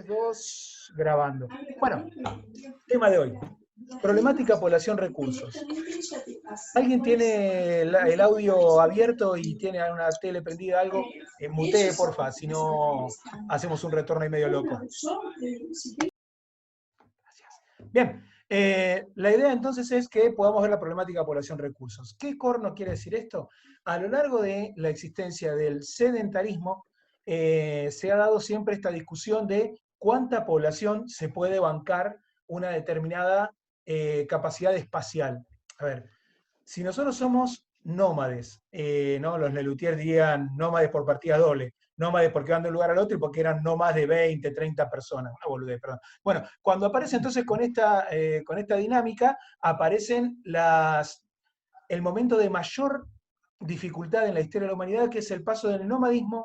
2, grabando. Bueno, tema de hoy. Problemática, población, recursos. ¿Alguien tiene el audio abierto y tiene una tele prendida, algo? Mutee, porfa, si no hacemos un retorno ahí medio loco. Gracias. Bien, la idea entonces es que podamos ver la problemática población-recursos. ¿Qué corno quiere decir esto? A lo largo de la existencia del sedentarismo, se ha dado siempre esta discusión de cuánta población se puede bancar una determinada capacidad espacial. A ver, si nosotros somos nómades, ¿no? Los Lelutier dirían nómades por partida doble, nómades porque van de un lugar al otro y porque eran no más de 20, 30 personas. Ah, boludez, perdón. Bueno, cuando aparece entonces con esta dinámica, aparecen el momento de mayor dificultad en la historia de la humanidad, que es el paso del nomadismo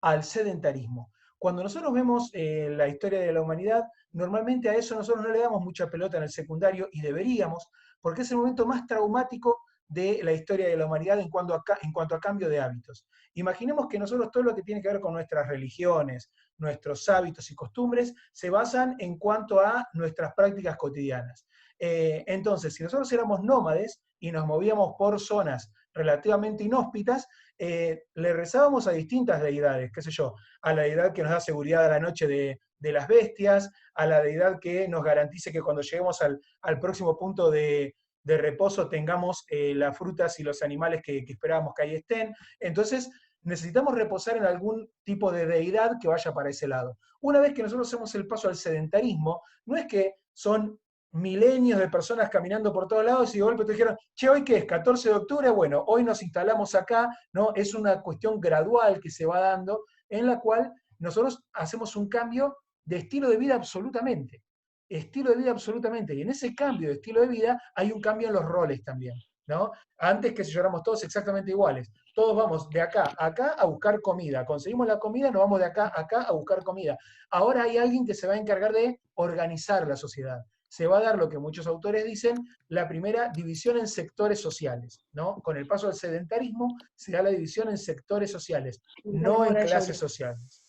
al sedentarismo. Cuando nosotros vemos la historia de la humanidad, normalmente a eso nosotros no le damos mucha pelota en el secundario y deberíamos, porque es el momento más traumático de la historia de la humanidad en cuanto a cambio de hábitos. Imaginemos que nosotros todo lo que tiene que ver con nuestras religiones, nuestros hábitos y costumbres, se basan en cuanto a nuestras prácticas cotidianas. Entonces, si nosotros éramos nómades y nos movíamos por zonas relativamente inhóspitas, le rezábamos a distintas deidades, qué sé yo, a la deidad que nos da seguridad a la noche de las bestias, a la deidad que nos garantice que cuando lleguemos al próximo punto de reposo tengamos las frutas y los animales que esperábamos que ahí estén. Entonces, necesitamos reposar en algún tipo de deidad que vaya para ese lado. Una vez que nosotros hacemos el paso al sedentarismo, no es que son milenios de personas caminando por todos lados y de golpe te dijeron, che, ¿hoy qué es? 14 de octubre, bueno, hoy nos instalamos acá, ¿no? Es una cuestión gradual que se va dando, en la cual nosotros hacemos un cambio de estilo de vida absolutamente. Estilo de vida absolutamente. Y en ese cambio de estilo de vida hay un cambio en los roles también, ¿no? Antes que si éramos todos exactamente iguales. Todos vamos de acá a acá a buscar comida. Conseguimos la comida, nos vamos de acá a acá a buscar comida. Ahora hay alguien que se va a encargar de organizar la sociedad. Se va a dar lo que muchos autores dicen, la primera división en sectores sociales, ¿no? Con el paso del sedentarismo se da la división en sectores sociales, no en clases sociales.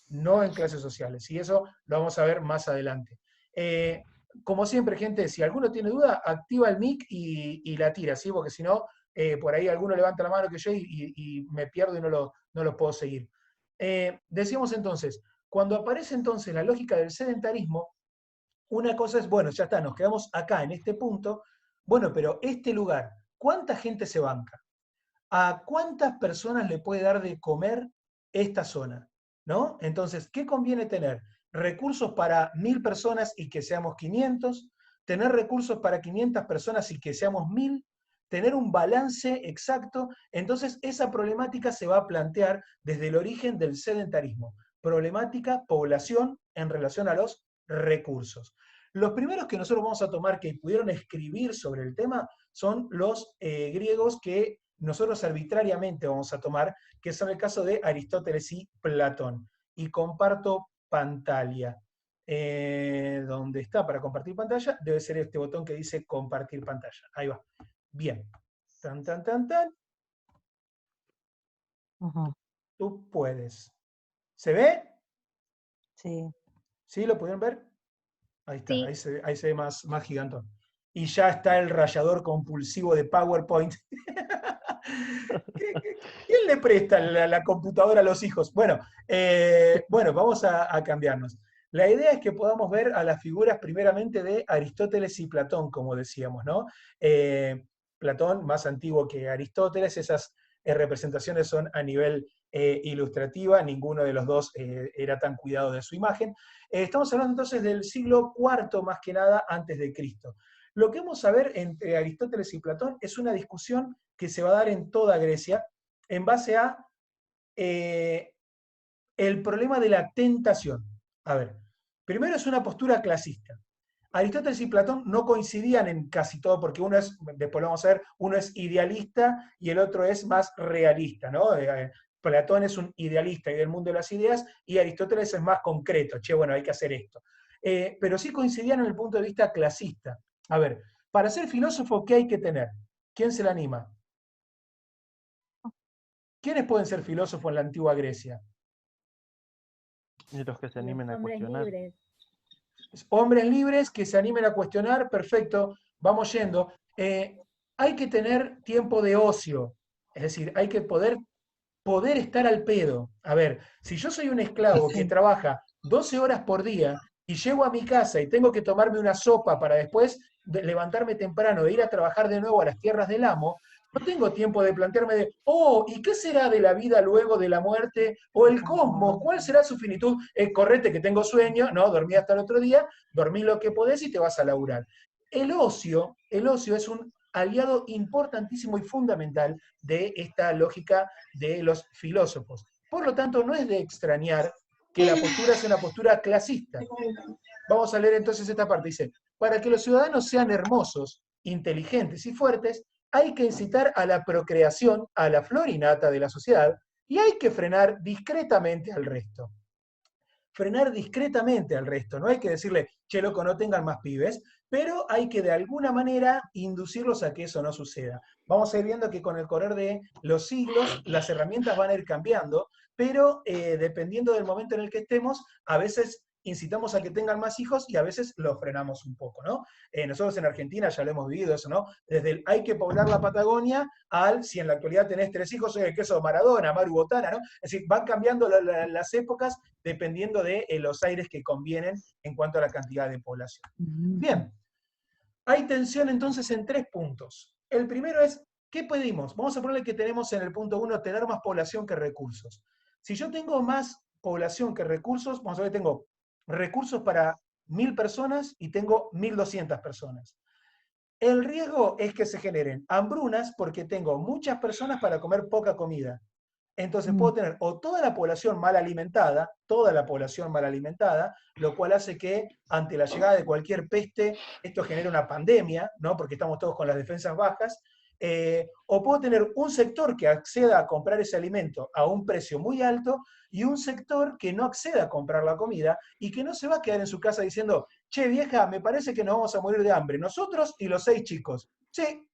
No en clases sociales. Y eso lo vamos a ver más adelante. Como siempre, gente, si alguno tiene duda, activa el mic y la tira, ¿sí? Porque si no, por ahí alguno levanta la mano que yo y me pierdo y no lo puedo seguir. Decíamos entonces, cuando aparece entonces la lógica del sedentarismo, una cosa es, bueno, ya está, nos quedamos acá en este punto, bueno, pero este lugar, ¿cuánta gente se banca? ¿A cuántas personas le puede dar de comer esta zona? ¿No? Entonces, ¿qué conviene tener? Recursos para 1000 personas y que seamos 500, tener recursos para 500 personas y que seamos 1000, tener un balance exacto. Entonces, esa problemática se va a plantear desde el origen del sedentarismo. Problemática, población en relación a los recursos. Los primeros que nosotros vamos a tomar que pudieron escribir sobre el tema son los griegos que nosotros arbitrariamente vamos a tomar, que son el caso de Aristóteles y Platón. Y comparto pantalla. ¿Dónde está para compartir pantalla? Debe ser este botón que dice compartir pantalla. Ahí va. Bien. Tan, tan, tan, tan. Tú puedes. ¿Se ve? Sí. ¿Sí? ¿Lo pudieron ver? Ahí está, Sí. ahí se ve más gigantón. Y ya está el rayador compulsivo de PowerPoint. ¿Quién le presta la computadora a los hijos? Bueno, vamos a cambiarnos. La idea es que podamos ver a las figuras primeramente de Aristóteles y Platón, como decíamos, ¿no? Platón, más antiguo que Aristóteles, esas representaciones son a nivel ilustrativa, ninguno de los dos era tan cuidado de su imagen. Estamos hablando entonces del siglo IV, más que nada, antes de Cristo. Lo que vamos a ver entre Aristóteles y Platón es una discusión que se va a dar en toda Grecia en base a el problema de la tentación. A ver, primero es una postura clasista. Aristóteles y Platón no coincidían en casi todo, porque uno es, después lo vamos a ver, uno es idealista y el otro es más realista, ¿no? Platón es un idealista y del mundo de las ideas, y Aristóteles es más concreto, che, bueno, hay que hacer esto. Pero sí coincidían en el punto de vista clasista. A ver, para ser filósofo, ¿qué hay que tener? ¿Quién se le anima? ¿Quiénes pueden ser filósofos en la antigua Grecia? Y los que se Y los animen a hombres cuestionar. libres. Hombres libres que se animen a cuestionar, perfecto, vamos yendo. Hay que tener tiempo de ocio, es decir, hay que poder estar al pedo. A ver, si yo soy un esclavo que trabaja 12 horas por día y llego a mi casa y tengo que tomarme una sopa para después levantarme temprano e ir a trabajar de nuevo a las tierras del amo, no tengo tiempo de plantearme de, oh, ¿y qué será de la vida luego de la muerte? O el cosmos, ¿cuál será su finitud? Correte que tengo sueño, no, dormí hasta el otro día, dormí lo que podés y te vas a laburar. El ocio es un aliado importantísimo y fundamental de esta lógica de los filósofos. Por lo tanto, no es de extrañar que la postura sea una postura clasista. Vamos a leer entonces esta parte. Dice, para que los ciudadanos sean hermosos, inteligentes y fuertes, hay que incitar a la procreación, a la flor innata de la sociedad, y hay que frenar discretamente al resto. Frenar discretamente al resto, no hay que decirle, che, loco, no tengan más pibes, pero hay que de alguna manera inducirlos a que eso no suceda. Vamos a ir viendo que con el correr de los siglos las herramientas van a ir cambiando, pero dependiendo del momento en el que estemos, a veces incitamos a que tengan más hijos y a veces los frenamos un poco, ¿no? Nosotros en Argentina ya lo hemos vivido eso, ¿no? Desde el hay que poblar la Patagonia al si en la actualidad tenés 3 hijos, soy el queso Maradona, Maru Botana, ¿no? Es decir, van cambiando las épocas dependiendo de los aires que convienen en cuanto a la cantidad de población. Bien, hay tensión entonces en 3 puntos. El primero es, ¿qué pedimos? Vamos a ponerle que tenemos en el punto 1 tener más población que recursos. Si yo tengo más población que recursos, vamos a ver, tengo recursos para 1000 personas y tengo 1200 personas. El riesgo es que se generen hambrunas porque tengo muchas personas para comer poca comida. Entonces puedo tener o toda la población mal alimentada, lo cual hace que ante la llegada de cualquier peste, esto genere una pandemia, ¿no? Porque estamos todos con las defensas bajas, o puedo tener un sector que acceda a comprar ese alimento a un precio muy alto y un sector que no acceda a comprar la comida y que no se va a quedar en su casa diciendo, che vieja, me parece que nos vamos a morir de hambre, nosotros y los 6 chicos. Sí,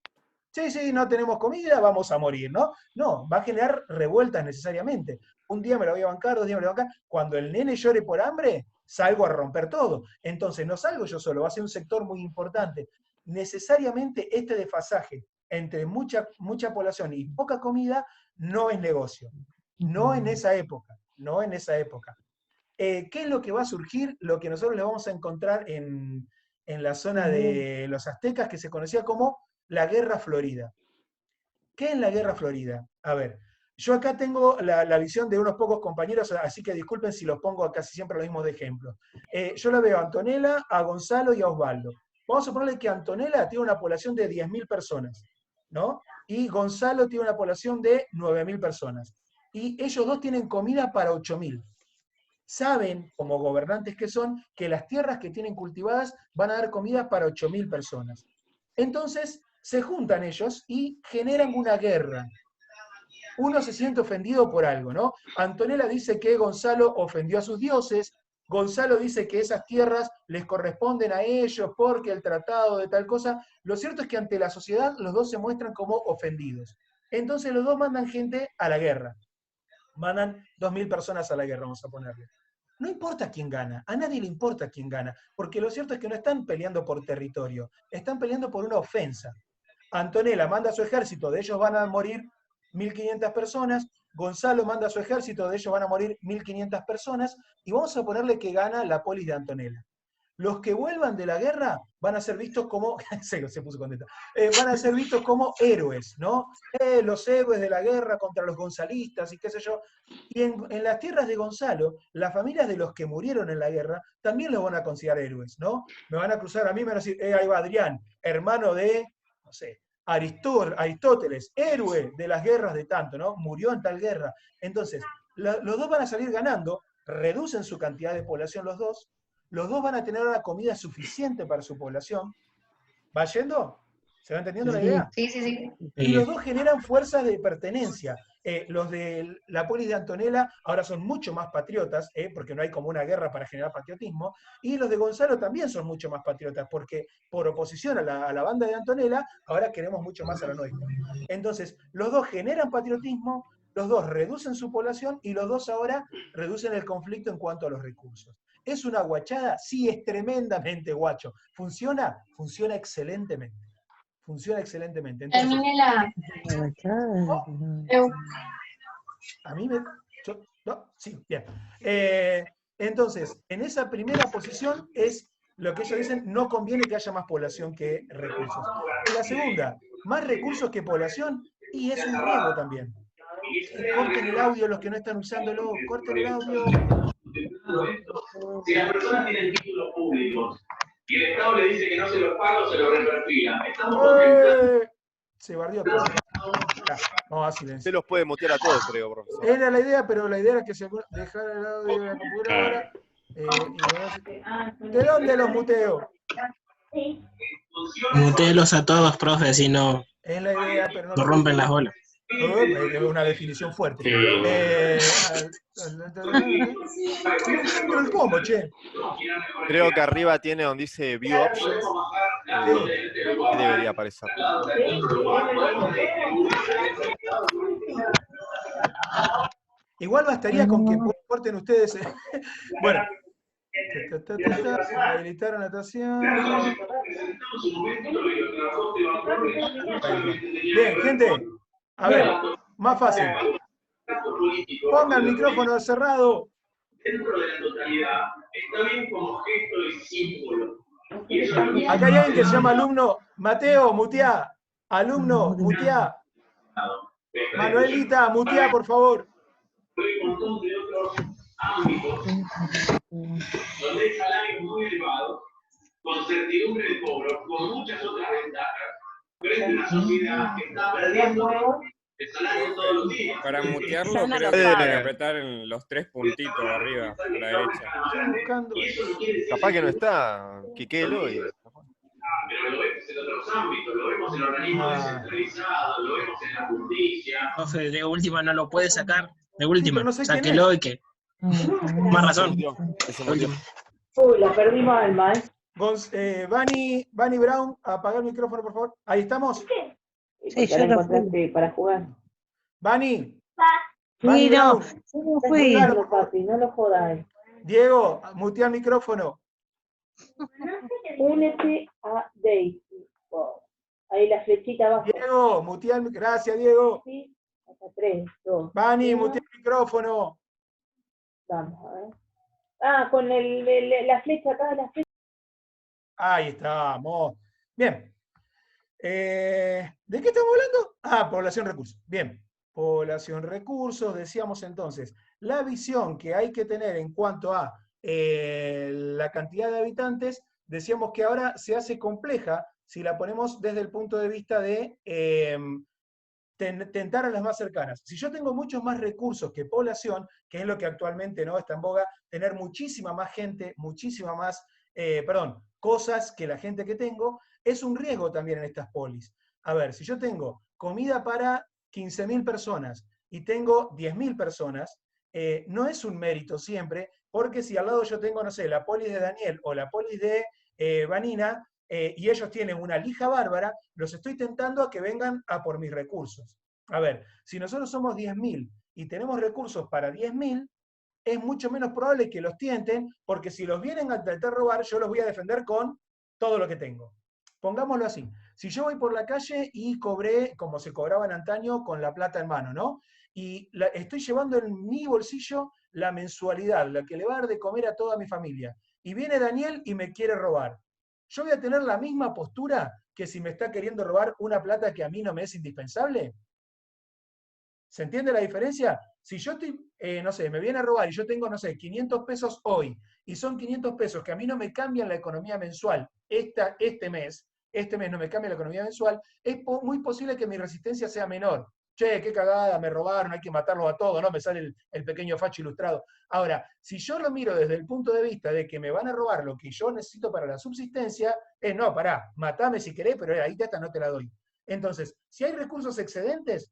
sí, no tenemos comida, vamos a morir, ¿no? No, va a generar revueltas necesariamente. Un día me lo voy a bancar, 2 días me lo voy a bancar. Cuando el nene llore por hambre, salgo a romper todo. Entonces, no salgo yo solo, va a ser un sector muy importante. Necesariamente este desfasaje entre mucha población y poca comida no es negocio. No en esa época, no en esa época. ¿Qué es lo que va a surgir? Lo que nosotros le vamos a encontrar en la zona de los aztecas, que se conocía como la Guerra Florida. ¿Qué es la Guerra Florida? A ver, yo acá tengo la visión de unos pocos compañeros, así que disculpen si los pongo casi siempre los mismos de ejemplo. Yo la veo a Antonella, a Gonzalo y a Osvaldo. Vamos a ponerle que Antonella tiene una población de 10.000 personas, ¿no? Y Gonzalo tiene una población de 9.000 personas. Y ellos dos tienen comida para 8.000. Saben, como gobernantes que son, que las tierras que tienen cultivadas van a dar comida para 8.000 personas. Entonces, se juntan ellos y generan una guerra. Uno se siente ofendido por algo, ¿no? Antonella dice que Gonzalo ofendió a sus dioses, Gonzalo dice que esas tierras les corresponden a ellos porque el tratado de tal cosa. Lo cierto es que ante la sociedad los dos se muestran como ofendidos. Entonces los dos mandan gente a la guerra. Mandan 2.000 personas a la guerra, vamos a ponerle. No importa quién gana, a nadie le importa quién gana, porque lo cierto es que no están peleando por territorio, están peleando por una ofensa. Antonella manda su ejército, de ellos van a morir 1.500 personas, Gonzalo manda su ejército, de ellos van a morir 1.500 personas, y vamos a ponerle que gana la polis de Antonella. Los que vuelvan de la guerra van a ser vistos como, se puso contenta, van a ser vistos como héroes, ¿no? Los héroes de la guerra contra los gonzalistas y qué sé yo. Y en las tierras de Gonzalo, las familias de los que murieron en la guerra también los van a considerar héroes, ¿no? Me van a cruzar a mí, me van a decir, ahí va Adrián, hermano de, no sé, Aristóteles, héroe de las guerras de tanto, ¿no? Murió en tal guerra. Entonces, los dos van a salir ganando, reducen su cantidad de población los dos van a tener una comida suficiente para su población. ¿Va yendo? ¿Se va entendiendo la idea? Sí, sí, sí. Y los dos generan fuerzas de pertenencia. Los de la polis de Antonella ahora son mucho más patriotas, porque no hay como una guerra para generar patriotismo, y los de Gonzalo también son mucho más patriotas, porque por oposición a la banda de Antonella, ahora queremos mucho más a lo nuestro. Entonces, los dos generan patriotismo, los dos reducen su población y los dos ahora reducen el conflicto en cuanto a los recursos. ¿Es una guachada? Sí, es tremendamente guacho. ¿Funciona? Funciona excelentemente. Funciona excelentemente. Entonces, Terminé la... a mí me... ¿no? Sí, bien. Entonces, en esa primera posición es lo que ellos dicen, no conviene que haya más población que recursos. En la segunda, más recursos que población, y es un riesgo también. Corten el audio los que no están usándolo, corten el audio. Si las personas tienen títulos públicos y el Estado le dice que no se los paga o se los reperfila, estamos contemplando. Se bardeó todo. Vamos a Se silencio. los puede mutear a todos, creo, profesor. Era la idea, pero la idea era que se dejara el audio de la computadora. ¿De dónde los muteo? Mutelos a todos, profe, si no, Es la idea, pero no nos rompen las bolas. Es una definición fuerte. El combo, che. Creo que arriba tiene donde dice View Options. ¿Qué debería aparecer? Igual bastaría con que corten ustedes. Bueno. Habilitar anotación. Bien, gente. A ver, más fácil. Ponga el micrófono cerrado. Dentro de la totalidad, está bien como gesto y símbolo. Acá hay alguien que se llama alumno. Mateo, muteá. Alumno, muteá. Manuelita, muteá, por favor. Hay un montón de otros ámbitos donde hay salarios muy elevados, con certidumbre de cobro, con muchas otras ventajas, frente a una sociedad que está perdiendo el salario todos los días. Para mutearlo creo que hay que apretar en los tres puntitos de arriba, a la derecha. Capaz que no está, quiquelo y... Pero lo vemos en otros ámbitos, lo vemos en organismos descentralizados, lo vemos en la justicia. Profe, de última no lo puede sacar. De última, no sé quién sáquelo es. y que... Más razón. Uy, la perdimos Alma, Vani Brown, apaga el micrófono, por favor. Ahí estamos. Sí, ya la encontraste para jugar. Vani. Sí, no, Brown. fui. No, papi, no lo jodas. Diego, mutea el micrófono. Únete a Daisy. Wow. Ahí la flechita abajo. Diego, mutea el micrófono. Gracias, Diego. Sí, hasta 3, 2. Vani, mutea el micrófono. Vamos a ver. Ah, con la flecha acá, la flecha. Ahí estamos. Bien. ¿De qué estamos hablando? Ah, población recursos. Bien. Población recursos, decíamos entonces. La visión que hay que tener en cuanto a la cantidad de habitantes, decíamos que ahora se hace compleja si la ponemos desde el punto de vista de tentar a las más cercanas. Si yo tengo muchos más recursos que población, que es lo que actualmente no está en boga, tener muchísima más gente, muchísima más, cosas que la gente que tengo, es un riesgo también en estas polis. A ver, si yo tengo comida para 15.000 personas y tengo 10.000 personas, no es un mérito siempre, porque si al lado yo tengo, no sé, la polis de Daniel o la polis de Vanina, y ellos tienen una lija bárbara, los estoy tentando a que vengan a por mis recursos. A ver, si nosotros somos 10.000 y tenemos recursos para 10.000, es mucho menos probable que los tienten, porque si los vienen a intentar robar, yo los voy a defender con todo lo que tengo. Pongámoslo así. Si yo voy por la calle y cobré, como se cobraba en antaño, con la plata en mano, ¿no? Y estoy llevando en mi bolsillo la mensualidad, la que le va a dar de comer a toda mi familia. Y viene Daniel y me quiere robar. ¿Yo voy a tener la misma postura que si me está queriendo robar una plata que a mí no me es indispensable? ¿Se entiende la diferencia? Si yo estoy, no sé, me viene a robar y yo tengo, no sé, 500 pesos hoy, y son 500 pesos que a mí no me cambian la economía mensual este mes no me cambia la economía mensual, es muy posible que mi resistencia sea menor. Che, qué cagada, me robaron, hay que matarlos a todos, ¿no? Me sale el pequeño facho ilustrado. Ahora, si yo lo miro desde el punto de vista de que me van a robar lo que yo necesito para la subsistencia, no, pará, matame si querés, pero ahí esta no te la doy. Entonces, si hay recursos excedentes,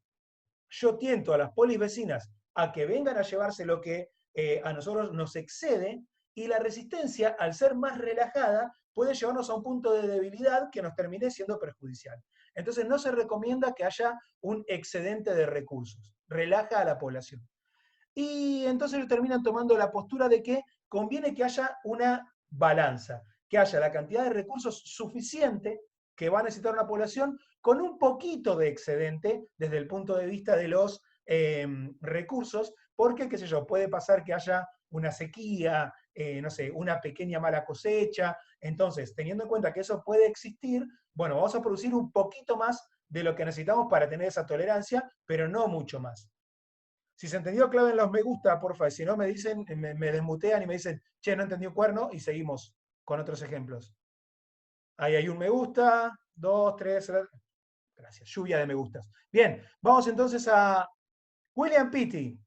yo tiento a las polis vecinas a que vengan a llevarse lo que a nosotros nos excede, y la resistencia, al ser más relajada, puede llevarnos a un punto de debilidad que nos termine siendo perjudicial. Entonces no se recomienda que haya un excedente de recursos, relaja a la población. Y entonces terminan tomando la postura de que conviene que haya una balanza, que haya la cantidad de recursos suficiente que va a necesitar una población con un poquito de excedente desde el punto de vista de los recursos, porque, qué sé yo, puede pasar que haya una sequía, no sé, una pequeña mala cosecha. Entonces, teniendo en cuenta que eso puede existir, bueno, vamos a producir un poquito más de lo que necesitamos para tener esa tolerancia, pero no mucho más. Si se entendió, claven los me gusta, porfa. Si no, me dicen, me desmutean y me dicen, che, no entendió cuerno, y seguimos con otros ejemplos. Ahí hay un me gusta, 2, 3, gracias, lluvia de me gustas. Bien, vamos entonces a William Pitty.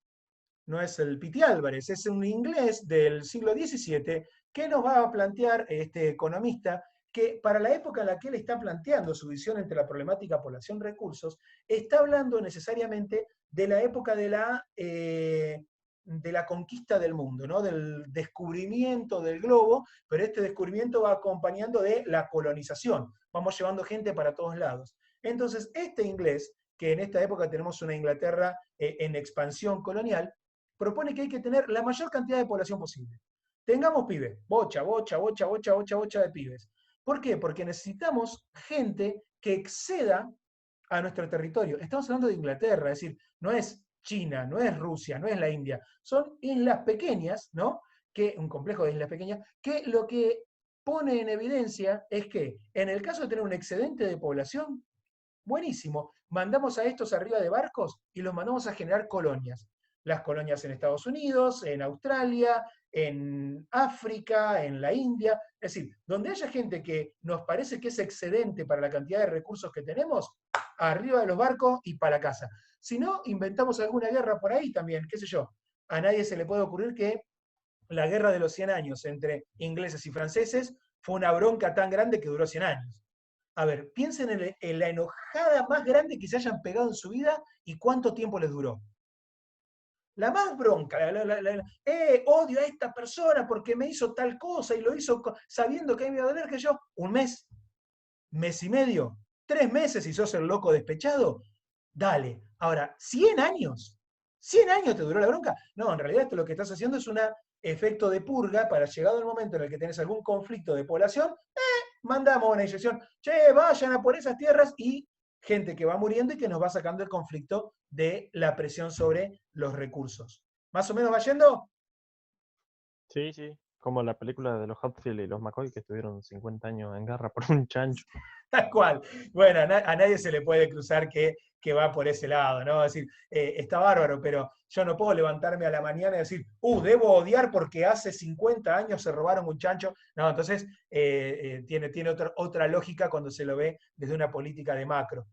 No es el Pitty Álvarez, es un inglés del siglo XVII que nos va a plantear este economista que para la época en la que él está planteando su visión entre la problemática población-recursos, está hablando necesariamente de la época de la conquista del mundo, ¿no? Del descubrimiento del globo, pero este descubrimiento va acompañando de la colonización. Vamos llevando gente para todos lados. Entonces, este inglés, que en esta época tenemos una Inglaterra en expansión colonial, propone que hay que tener la mayor cantidad de población posible. Tengamos pibes, bocha de pibes. ¿Por qué? Porque necesitamos gente que exceda a nuestro territorio. Estamos hablando de Inglaterra, es decir, no es China, no es Rusia, no es la India, son islas pequeñas, ¿no? Un complejo de islas pequeñas, que lo que pone en evidencia es que en el caso de tener un excedente de población, buenísimo, mandamos a estos arriba de barcos y los mandamos a generar colonias. Las colonias en Estados Unidos, en Australia, en África, en la India, es decir, donde haya gente que nos parece que es excedente para la cantidad de recursos que tenemos, arriba de los barcos y para casa. Si no, inventamos alguna guerra por ahí también, qué sé yo. A nadie se le puede ocurrir que la guerra de los 100 años entre ingleses y franceses fue una bronca tan grande que duró 100 años. A ver, piensen en la enojada más grande que se hayan pegado en su vida y cuánto tiempo les duró. La más bronca, odio a esta persona porque me hizo tal cosa y lo hizo sabiendo que a mí me iba a doler, que yo, un mes y medio, 3 meses si sos el loco despechado, dale. Ahora, 100 años te duró la bronca. No, en realidad esto lo que estás haciendo es un efecto de purga para llegado el momento en el que tenés algún conflicto de población, mandamos una inyección, che, vayan a por esas tierras y gente que va muriendo y que nos va sacando el conflicto de la presión sobre los recursos. ¿Más o menos va yendo? Sí, sí. Como la película de los Hatfield y los McCoy que estuvieron 50 años en guerra por un chancho. Tal cual. Bueno, a nadie se le puede cruzar que va por ese lado, ¿no? Es decir, está bárbaro, pero yo no puedo levantarme a la mañana y decir, debo odiar porque hace 50 años se robaron un chancho. No, entonces tiene otra lógica cuando se lo ve desde una política de macro.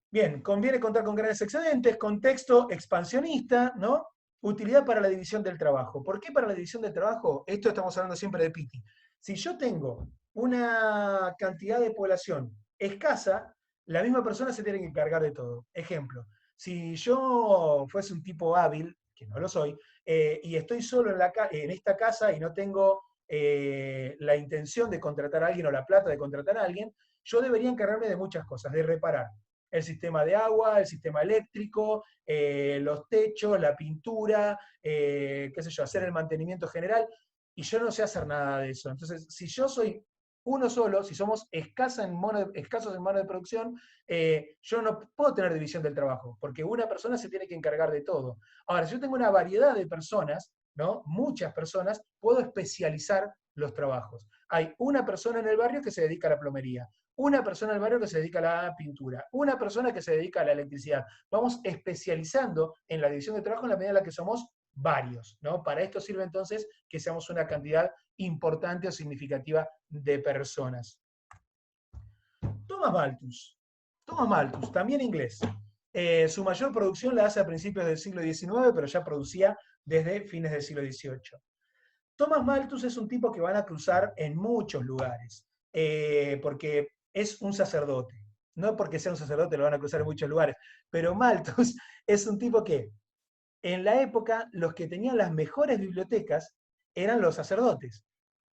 Bien, conviene contar con grandes excedentes, contexto expansionista, ¿no? Utilidad para la división del trabajo. ¿Por qué para la división del trabajo? Esto estamos hablando siempre de Pitty. Si yo tengo una cantidad de población escasa, la misma persona se tiene que encargar de todo. Ejemplo, si yo fuese un tipo hábil, que no lo soy, y estoy solo en esta casa y no tengo la intención de contratar a alguien o la plata de contratar a alguien, yo debería encargarme de muchas cosas, de reparar el sistema de agua, el sistema eléctrico, los techos, la pintura, qué sé yo, hacer el mantenimiento general, y yo no sé hacer nada de eso. Entonces, si yo soy uno solo, si somos escasos en mano de producción, yo no puedo tener división del trabajo, porque una persona se tiene que encargar de todo. Ahora, si yo tengo una variedad de personas, ¿no? Muchas personas, puedo especializar los trabajos. Hay una persona en el barrio que se dedica a la plomería, una persona en el barrio que se dedica a la pintura, una persona que se dedica a la electricidad. Vamos especializando en la división de trabajo en la medida en la que somos varios, ¿no? Para esto sirve entonces que seamos una cantidad importante o significativa de personas. Thomas Malthus, también inglés. Su mayor producción la hace a principios del siglo XIX, pero ya producía desde fines del siglo XVIII. Thomas Malthus es un tipo que van a cruzar en muchos lugares, porque es un sacerdote. No porque sea un sacerdote lo van a cruzar en muchos lugares, pero Malthus es un tipo que en la época los que tenían las mejores bibliotecas eran los sacerdotes.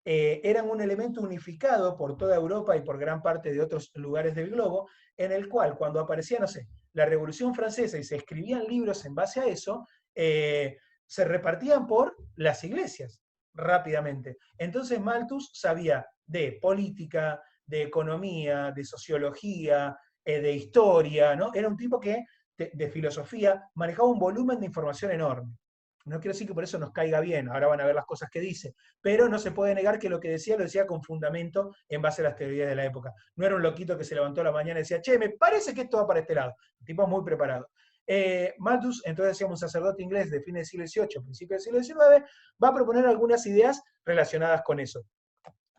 eran un elemento unificado por toda Europa y por gran parte de otros lugares del globo, en el cual cuando aparecía, no sé, la Revolución Francesa y se escribían libros en base a eso, se repartían por las iglesias rápidamente. Entonces Malthus sabía de política, de economía, de sociología, de historia, ¿no? Era un tipo que, de filosofía, manejaba un volumen de información enorme. No quiero decir que por eso nos caiga bien, ahora van a ver las cosas que dice, pero no se puede negar que lo decía con fundamento en base a las teorías de la época. No era un loquito que se levantó a la mañana y decía, che, me parece que esto va para este lado. El tipo muy preparado. Malthus, entonces decíamos un sacerdote inglés de fines del siglo XVIII, principios del siglo XIX, va a proponer algunas ideas relacionadas con eso.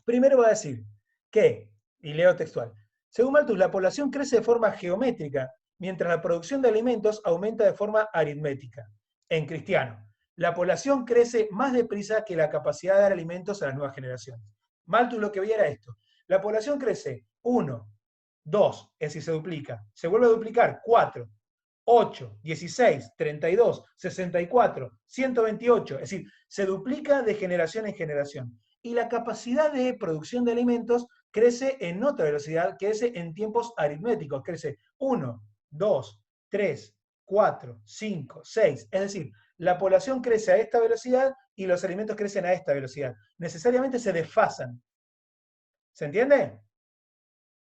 Primero va a decir que, y leo textual, según Malthus, la población crece de forma geométrica, mientras la producción de alimentos aumenta de forma aritmética. En cristiano, la población crece más deprisa que la capacidad de dar alimentos a las nuevas generaciones. Malthus lo que veía era esto. La población crece 1, 2, es decir, se duplica. Se vuelve a duplicar 4, 8, 16, 32, 64, 128. Es decir, se duplica de generación en generación. Y la capacidad de producción de alimentos crece en otra velocidad, que es en tiempos aritméticos. Crece 1, 2, 3, 4, 5, 6. Es decir, la población crece a esta velocidad y los alimentos crecen a esta velocidad. Necesariamente se desfasan. ¿Se entiende?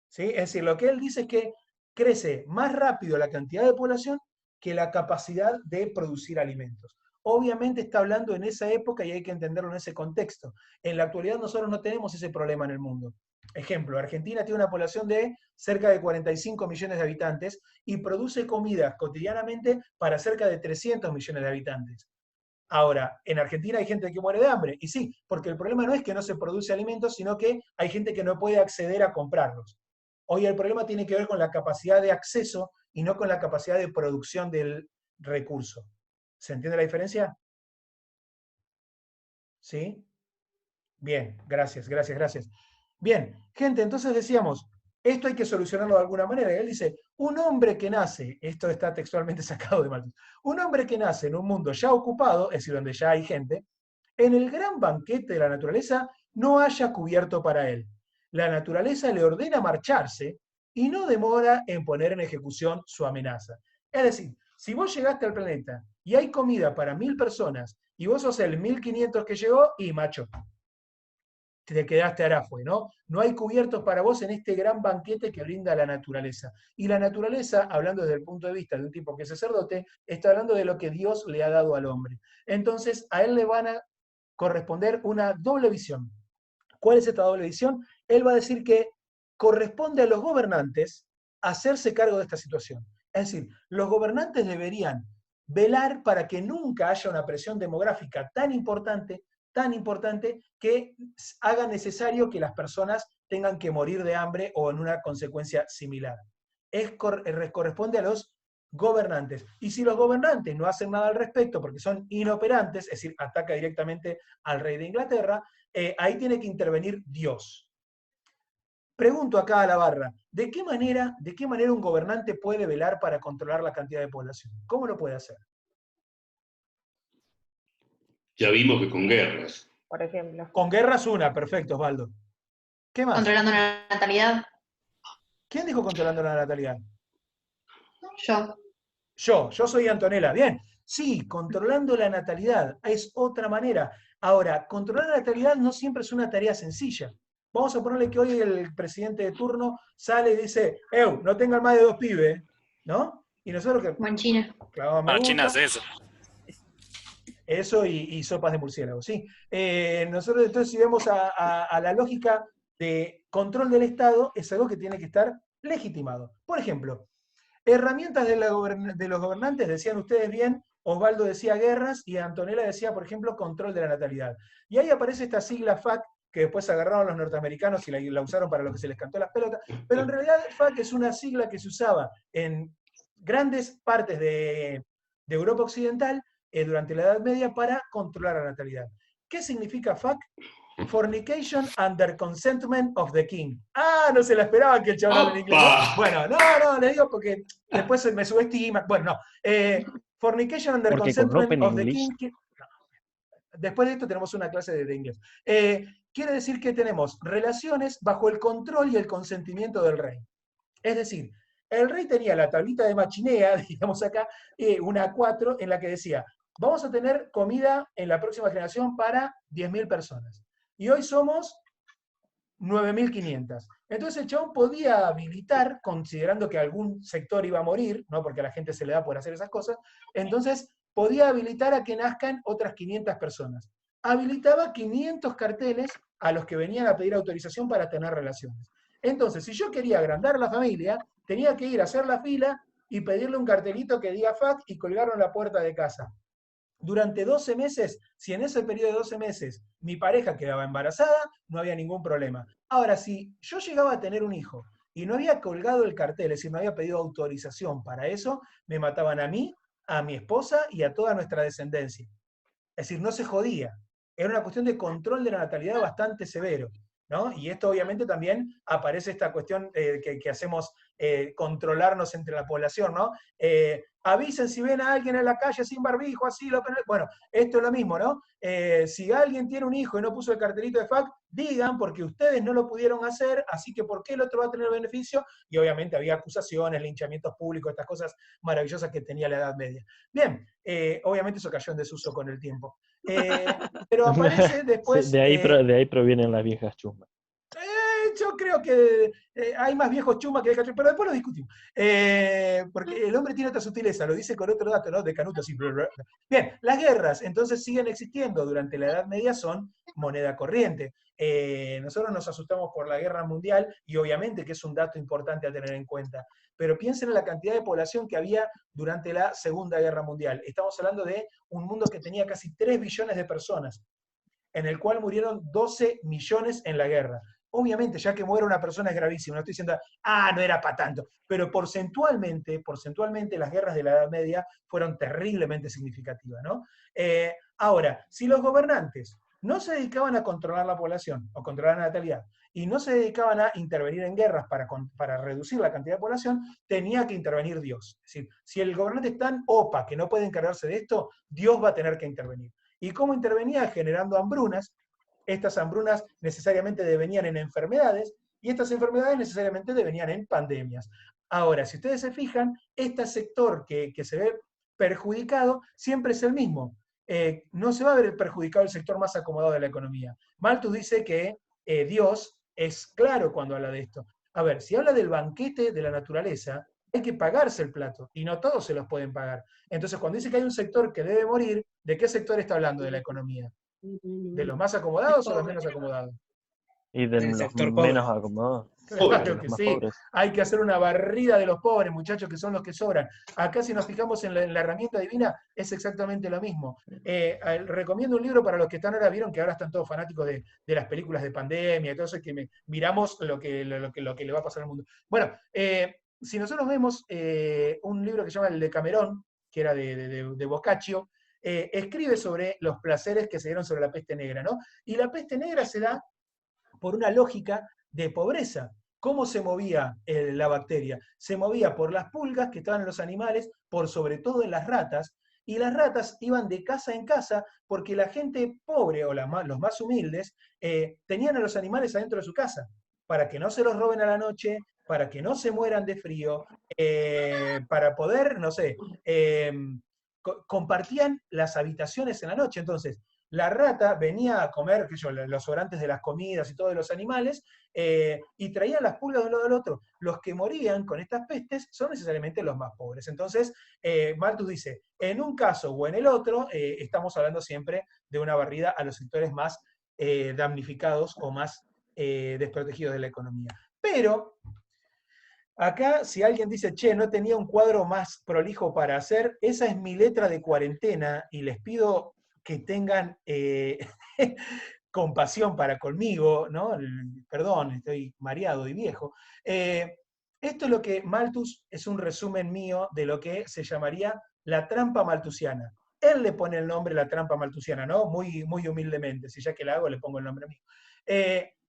¿Sí? Es decir, lo que él dice es que crece más rápido la cantidad de población que la capacidad de producir alimentos. Obviamente está hablando en esa época y hay que entenderlo en ese contexto. En la actualidad nosotros no tenemos ese problema en el mundo. Ejemplo, Argentina tiene una población de cerca de 45 millones de habitantes y produce comidas cotidianamente para cerca de 300 millones de habitantes. Ahora, en Argentina hay gente que muere de hambre, y sí, porque el problema no es que no se produce alimentos, sino que hay gente que no puede acceder a comprarlos. Hoy el problema tiene que ver con la capacidad de acceso y no con la capacidad de producción del recurso. ¿Se entiende la diferencia? ¿Sí? Bien, gracias, gracias, gracias. Bien, gente, entonces decíamos, esto hay que solucionarlo de alguna manera. Y él dice, un hombre que nace, esto está textualmente sacado de Malthus, un hombre que nace en un mundo ya ocupado, es decir, donde ya hay gente, en el gran banquete de la naturaleza no haya cubierto para él. La naturaleza le ordena marcharse y no demora en poner en ejecución su amenaza. Es decir, si vos llegaste al planeta y hay comida para 1000 personas y vos sos el 1500 que llegó, y macho, te quedaste arafue, ¿no? No hay cubiertos para vos en este gran banquete que brinda la naturaleza. Y la naturaleza, hablando desde el punto de vista de un tipo que es sacerdote, está hablando de lo que Dios le ha dado al hombre. Entonces, a él le van a corresponder una doble visión. ¿Cuál es esta doble visión? Él va a decir que corresponde a los gobernantes hacerse cargo de esta situación. Es decir, los gobernantes deberían velar para que nunca haya una presión demográfica tan importante que haga necesario que las personas tengan que morir de hambre o en una consecuencia similar. Corresponde a los gobernantes. Y si los gobernantes no hacen nada al respecto porque son inoperantes, es decir, ataca directamente al rey de Inglaterra, ahí tiene que intervenir Dios. Pregunto acá a la barra, ¿de qué manera un gobernante puede velar para controlar la cantidad de población? ¿Cómo lo puede hacer? Ya vimos que con guerras. Por ejemplo. Con guerras una, perfecto, Osvaldo. ¿Qué más? Controlando la natalidad. ¿Quién dijo controlando la natalidad? Yo. Yo soy Antonella. Bien, sí, controlando la natalidad es otra manera. Ahora, controlar la natalidad no siempre es una tarea sencilla. Vamos a ponerle que hoy el presidente de turno sale y dice, no tengan más de 2 pibes, ¿no? Y nosotros que... Como en China. Claro, China hace eso. Eso y sopas de murciélago, ¿sí? Nosotros entonces si vemos a la lógica de control del Estado, es algo que tiene que estar legitimado. Por ejemplo, herramientas de los gobernantes, decían ustedes bien, Osvaldo decía guerras y Antonella decía, por ejemplo, control de la natalidad. Y ahí aparece esta sigla FAC, que después agarraron los norteamericanos y la usaron para lo que se les cantó las pelotas, pero en realidad FAC es una sigla que se usaba en grandes partes de Europa Occidental durante la Edad Media para controlar la natalidad. ¿Qué significa FAC? Fornication under consentment of the king. Ah, no se la esperaba que el chaval hable en inglés, ¿no? Bueno, no, le digo porque después me subestima. Bueno, no. Fornication under consentment of the king. Después de esto tenemos una clase de inglés. quiere decir que tenemos relaciones bajo el control y el consentimiento del rey. Es decir, el rey tenía la tablita de machinea, digamos acá, una A4, en la que decía, vamos a tener comida en la próxima generación para 10.000 personas. Y hoy somos 9.500. Entonces el chabón podía habilitar, considerando que algún sector iba a morir, ¿no? Porque a la gente se le da por hacer esas cosas, entonces podía habilitar a que nazcan otras 500 personas. Habilitaba 500 carteles a los que venían a pedir autorización para tener relaciones. Entonces, si yo quería agrandar la familia, tenía que ir a hacer la fila y pedirle un cartelito que diga FAC y colgarlo en la puerta de casa. Durante 12 meses, si en ese periodo de 12 meses mi pareja quedaba embarazada, no había ningún problema. Ahora, si yo llegaba a tener un hijo y no había colgado el cartel, es decir, no había pedido autorización para eso, me mataban a mí, a mi esposa y a toda nuestra descendencia. Es decir, no se jodía. Era una cuestión de control de la natalidad bastante severo, ¿no? Y esto obviamente también aparece esta cuestión que hacemos controlarnos entre la población, ¿no? Avisen si ven a alguien en la calle sin barbijo, así, bueno, esto es lo mismo, ¿no? Si alguien tiene un hijo y no puso el cartelito de FAC, digan, porque ustedes no lo pudieron hacer, así que ¿por qué el otro va a tener beneficio? Y obviamente había acusaciones, linchamientos públicos, estas cosas maravillosas que tenía la Edad Media. Bien, obviamente eso cayó en desuso con el tiempo. Pero aparece después... Sí, de ahí provienen las viejas chumas. Yo creo que hay más viejos chumas que viejas chumas, pero después lo discutimos. Porque el hombre tiene otra sutileza, lo dice con otro dato, ¿no? De Canuto, así. Bien, las guerras entonces siguen existiendo durante la Edad Media, son moneda corriente. Nosotros nos asustamos por la guerra mundial y obviamente que es un dato importante a tener en cuenta. Pero piensen en la cantidad de población que había durante la Segunda Guerra Mundial. Estamos hablando de un mundo que tenía casi 3 billones de personas, en el cual murieron 12 millones en la guerra. Obviamente, ya que muere una persona es gravísimo, no estoy diciendo, no era para tanto, pero porcentualmente las guerras de la Edad Media fueron terriblemente significativas, ¿no? Ahora, si los gobernantes no se dedicaban a controlar la población o controlar la natalidad, y no se dedicaban a intervenir en guerras para reducir la cantidad de población, tenía que intervenir Dios. Es decir, si el gobernante es tan opa que no puede encargarse de esto, Dios va a tener que intervenir. ¿Y cómo intervenía? Generando hambrunas. Estas hambrunas necesariamente devenían en enfermedades, y estas enfermedades necesariamente devenían en pandemias. Ahora, si ustedes se fijan, este sector que se ve perjudicado siempre es el mismo. No se va a ver perjudicado el sector más acomodado de la economía. Malthus dice que Dios es claro cuando habla de esto. A ver, si habla del banquete de la naturaleza, hay que pagarse el plato, y no todos se los pueden pagar. Entonces, cuando dice que hay un sector que debe morir, ¿de qué sector está hablando de la economía? ¿De los más acomodados o los menos acomodados? Y de El los sector pobre. menos acomodados. Claro Los que más sí. pobres. Hay que hacer una barrida de los pobres, muchachos, que son los que sobran. Acá, si nos fijamos en la herramienta divina, es exactamente lo mismo. Recomiendo un libro para los que están ahora, vieron que ahora están todos fanáticos de las películas de pandemia y todo eso, que miramos lo que le va a pasar al mundo. Bueno, si nosotros vemos un libro que se llama El Decamerón, que era de Boccaccio, escribe sobre los placeres que se dieron sobre la peste negra, ¿no? Y la peste negra se da por una lógica de pobreza. ¿Cómo se movía la bacteria? Se movía por las pulgas que estaban en los animales, por sobre todo en las ratas, y las ratas iban de casa en casa porque la gente pobre o los más humildes tenían a los animales adentro de su casa, para que no se los roben a la noche, para que no se mueran de frío, para poder, no sé, compartían las habitaciones en la noche. Entonces, la rata venía a comer los sobrantes de las comidas y todos los animales, y traían las pulgas de un lado al otro. Los que morían con estas pestes son necesariamente los más pobres. Entonces, Malthus dice, en un caso o en el otro, estamos hablando siempre de una barrida a los sectores más damnificados o más desprotegidos de la economía. Pero acá, si alguien dice, che, no tenía un cuadro más prolijo para hacer, esa es mi letra de cuarentena, y les pido que tengan compasión para conmigo, ¿no? Perdón, estoy mareado y viejo. Esto es lo que Malthus, es un resumen mío de lo que se llamaría la trampa malthusiana. Él le pone el nombre la trampa malthusiana, ¿no? Muy, muy humildemente, si ya que la hago le pongo el nombre mío.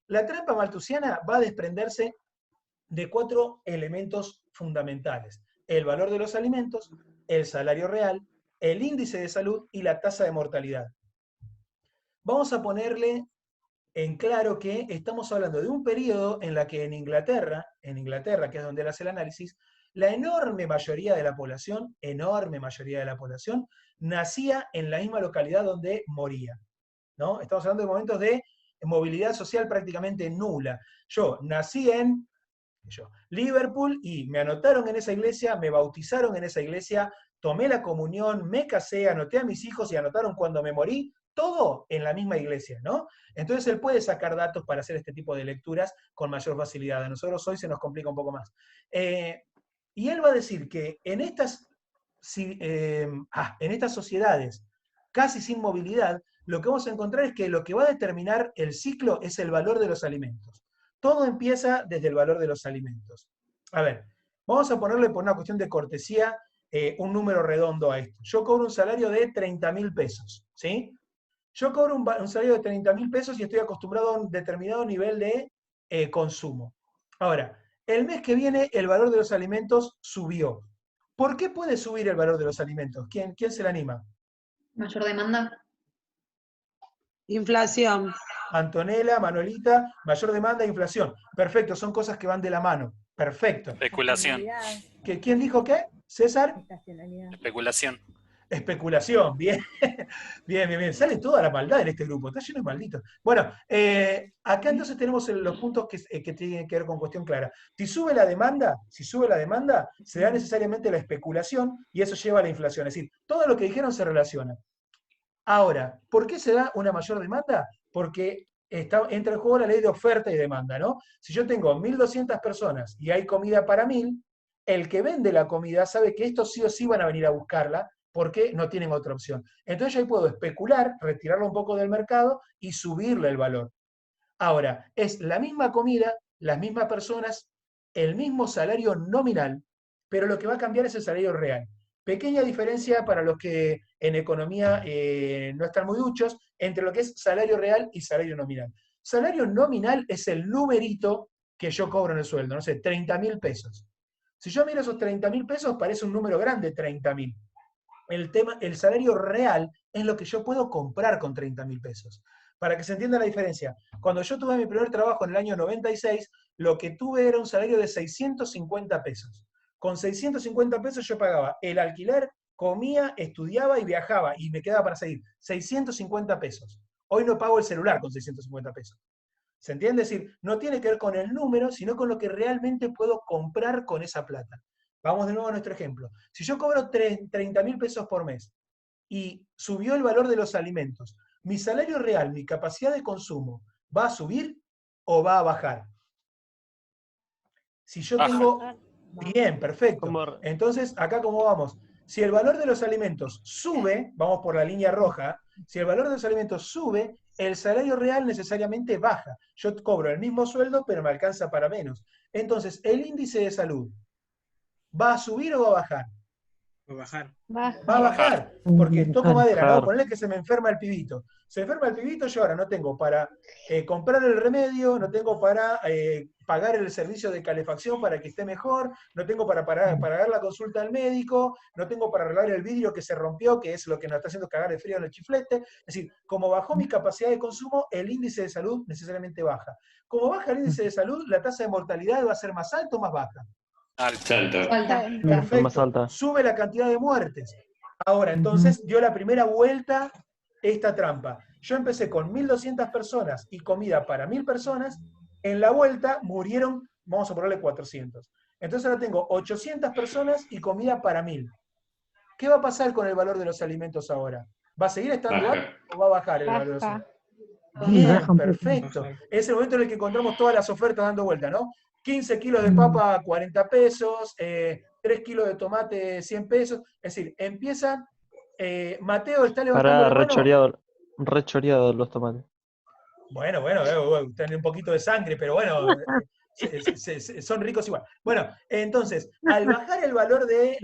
La trampa malthusiana va a desprenderse de 4 elementos fundamentales: el valor de los alimentos, el salario real, el índice de salud y la tasa de mortalidad. Vamos a ponerle en claro que estamos hablando de un periodo en la que en Inglaterra, que es donde él hace el análisis, la enorme mayoría de la población, nacía en la misma localidad donde moría, ¿no? Estamos hablando de momentos de movilidad social prácticamente nula. Yo nací en Liverpool y me anotaron en esa iglesia, me bautizaron en esa iglesia, tomé la comunión, me casé, anoté a mis hijos y anotaron cuando me morí, todo en la misma iglesia, ¿no? Entonces él puede sacar datos para hacer este tipo de lecturas con mayor facilidad. A nosotros hoy se nos complica un poco más. Y él va a decir que en estas sociedades casi sin movilidad, lo que vamos a encontrar es que lo que va a determinar el ciclo es el valor de los alimentos. Todo empieza desde el valor de los alimentos. A ver, vamos a ponerle por una cuestión de cortesía un número redondo a esto. Yo cobro un salario de 30.000 pesos, ¿sí? Yo cobro un salario de 30.000 pesos y estoy acostumbrado a un determinado nivel de consumo. Ahora, el mes que viene el valor de los alimentos subió. ¿Por qué puede subir el valor de los alimentos? ¿Quién se le anima? Mayor demanda. Inflación. Antonella, Manuelita, mayor demanda e inflación. Perfecto, son cosas que van de la mano. Perfecto. Especulación. ¿Quién dijo qué? ¿César? Especulación. Especulación, bien. Bien. Sale toda la maldad en este grupo, está lleno de malditos. Bueno, acá entonces tenemos los puntos que tienen que ver con cuestión clara. Si sube la demanda, se da necesariamente la especulación y eso lleva a la inflación. Es decir, todo lo que dijeron se relaciona. Ahora, ¿por qué se da una mayor demanda? Porque entra en juego la ley de oferta y demanda, ¿no? Si yo tengo 1.200 personas y hay comida para 1.000, el que vende la comida sabe que estos sí o sí van a venir a buscarla porque no tienen otra opción. Entonces yo ahí puedo especular, retirarlo un poco del mercado y subirle el valor. Ahora, es la misma comida, las mismas personas, el mismo salario nominal, pero lo que va a cambiar es el salario real. Pequeña diferencia para los que en economía no están muy duchos, entre lo que es salario real y salario nominal. Salario nominal es el numerito que yo cobro en el sueldo, no sé, 30.000 pesos. Si yo miro esos 30.000 pesos, parece un número grande, 30.000. El salario real es lo que yo puedo comprar con 30.000 pesos. Para que se entienda la diferencia, cuando yo tuve mi primer trabajo en el año 96, lo que tuve era un salario de 650 pesos. Con 650 pesos yo pagaba el alquiler, comía, estudiaba y viajaba, y me quedaba para seguir. 650 pesos. Hoy no pago el celular con 650 pesos. ¿Se entiende? Es decir, no tiene que ver con el número, sino con lo que realmente puedo comprar con esa plata. Vamos de nuevo a nuestro ejemplo. Si yo cobro 30.000 pesos por mes y subió el valor de los alimentos, ¿mi salario real, mi capacidad de consumo, va a subir o va a bajar? Si yo tengo... Bien, perfecto. Entonces, acá cómo vamos. Si el valor de los alimentos sube, vamos por la línea roja, si el valor de los alimentos sube, el salario real necesariamente baja. Yo cobro el mismo sueldo, pero me alcanza para menos. Entonces, el índice de salud, ¿va a subir o va a bajar? Va a bajar. Va a bajar, porque toco madera, ¿no? Ponle que se me enferma el pibito. Se enferma el pibito, yo ahora no tengo para comprar el remedio, no tengo para pagar el servicio de calefacción para que esté mejor, no tengo para pagar la consulta al médico, no tengo para arreglar el vidrio que se rompió, que es lo que nos está haciendo cagar de frío en el chiflete. Es decir, como bajó mi capacidad de consumo, el índice de salud necesariamente baja. Como baja el índice de salud, la tasa de mortalidad va a ser más alta o más baja. Alta. Perfecto. Más alta. Sube la cantidad de muertes. Ahora, entonces, dio la primera vuelta esta trampa. Yo empecé con 1.200 personas y comida para 1.000 personas. En la vuelta murieron, vamos a ponerle 400. Entonces ahora tengo 800 personas y comida para 1.000. ¿Qué va a pasar con el valor de los alimentos ahora? ¿Va a seguir estando alto o va a bajar el valor de los alimentos? Bien, perfecto. Es el momento en el que encontramos todas las ofertas dando vuelta, ¿no? 15 kilos de papa, 40 pesos, 3 kilos de tomate, 100 pesos. Es decir, empiezan... Mateo está levantando la mano. Rechoreados los tomates. Bueno, tienen un poquito de sangre, pero bueno, son ricos igual. Bueno, entonces, al bajar el valor de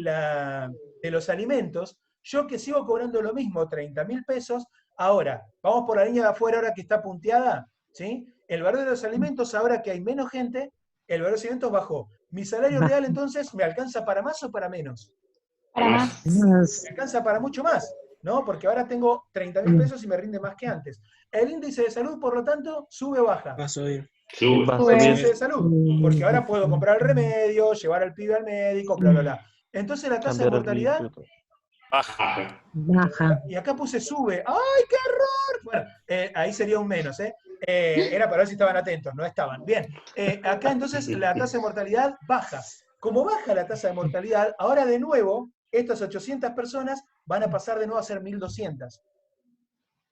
los alimentos, yo que sigo cobrando lo mismo, 30.000 pesos, ahora, vamos por la línea de afuera ahora que está punteada, ¿sí? El valor de los alimentos, ahora que hay menos gente, el valor de los alimentos bajó. ¿Mi salario real entonces me alcanza para más o para menos? Para más. Me alcanza para mucho más. ¿no? Porque ahora tengo 30.000 pesos y me rinde más que antes. El índice de salud, por lo tanto, sube o baja. Va a subir. Va a El subir. índice de salud, porque ahora puedo comprar el remedio, llevar al pibe al médico, bla, bla, bla. Entonces la tasa de Cambiar el mortalidad, instituto. Baja. Baja. y acá puse sube. ¡Ay, qué error! Bueno, ahí sería un menos, ¿eh? Era para ver si estaban atentos, no estaban. Bien, acá entonces la tasa de mortalidad baja. Como baja la tasa de mortalidad, ahora de nuevo, estas 800 personas van a pasar de nuevo a ser 1.200.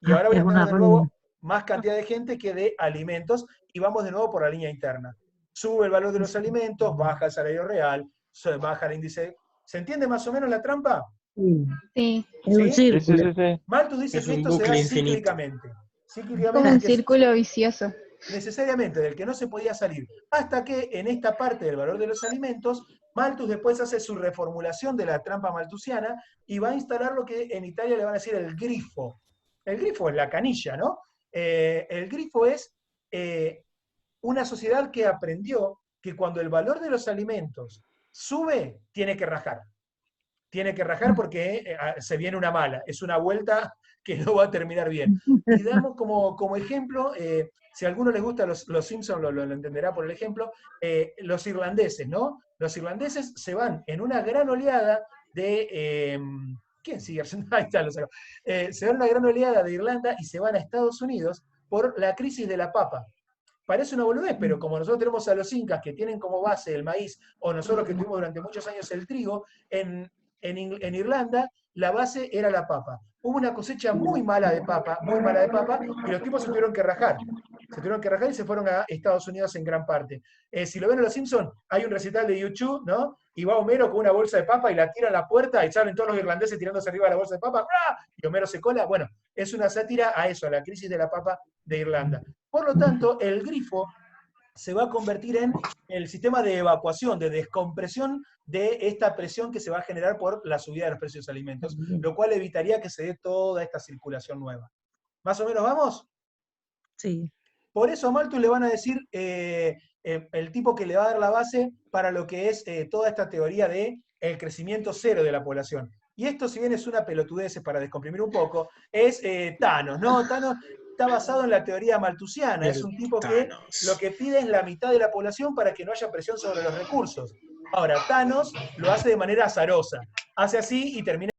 Y ahora voy a Es tener una de nuevo ruina. más cantidad de gente que de alimentos, y vamos de nuevo por la línea interna. Sube el valor de los alimentos, baja el salario real, baja el índice. ¿Se entiende más o menos la trampa? Sí. Sí. Es un ¿Sí? Sí, sí, círculo. sí, sí. Malthus dice Es que un esto se da bucle infinito. cíclicamente. Como Cíclicamente, un que es círculo vicioso. necesariamente del que no se podía salir. Hasta que en esta parte del valor de los alimentos, Malthus después hace su reformulación de la trampa malthusiana y va a instalar lo que en Italia le van a decir el grifo. El grifo es la canilla, ¿no? El grifo es una sociedad que aprendió que cuando el valor de los alimentos sube, tiene que rajar. Tiene que rajar porque se viene una mala. Es una vuelta que no va a terminar bien. Y damos como ejemplo, si a alguno les gusta los Simpsons, lo entenderá por el ejemplo, los irlandeses, ¿no? Los irlandeses se van en una gran oleada de... ¿quién sigue? Ahí está, lo saco. Se van en una gran oleada de Irlanda y se van a Estados Unidos por la crisis de la papa. Parece una boludez, pero como nosotros tenemos a los incas que tienen como base el maíz, o nosotros que tuvimos durante muchos años el trigo, en Irlanda la base era la papa. Hubo una cosecha muy mala de papa, y los tipos se tuvieron que rajar. Se tuvieron que rajar y se fueron a Estados Unidos en gran parte. Si lo ven en Los Simpsons, hay un recital de YouTube, ¿no? Y va Homero con una bolsa de papa y la tira a la puerta y salen todos los irlandeses tirándose arriba de la bolsa de papa, ¡ah! Y Homero se cola. Bueno, es una sátira a eso, a la crisis de la papa de Irlanda. Por lo tanto, el grifo se va a convertir en el sistema de evacuación, de descompresión de esta presión que se va a generar por la subida de los precios de alimentos, lo cual evitaría que se dé toda esta circulación nueva. ¿Más o menos vamos? Sí. Por eso a Malthus le van a decir el tipo que le va a dar la base para lo que es toda esta teoría de el crecimiento cero de la población. Y esto, si bien es una pelotudez para descomprimir un poco, es Thanos, ¿no? Thanos está basado en la teoría malthusiana, es un tipo que lo que pide es la mitad de la población para que no haya presión sobre los recursos. Ahora, Thanos lo hace de manera azarosa, hace así y termina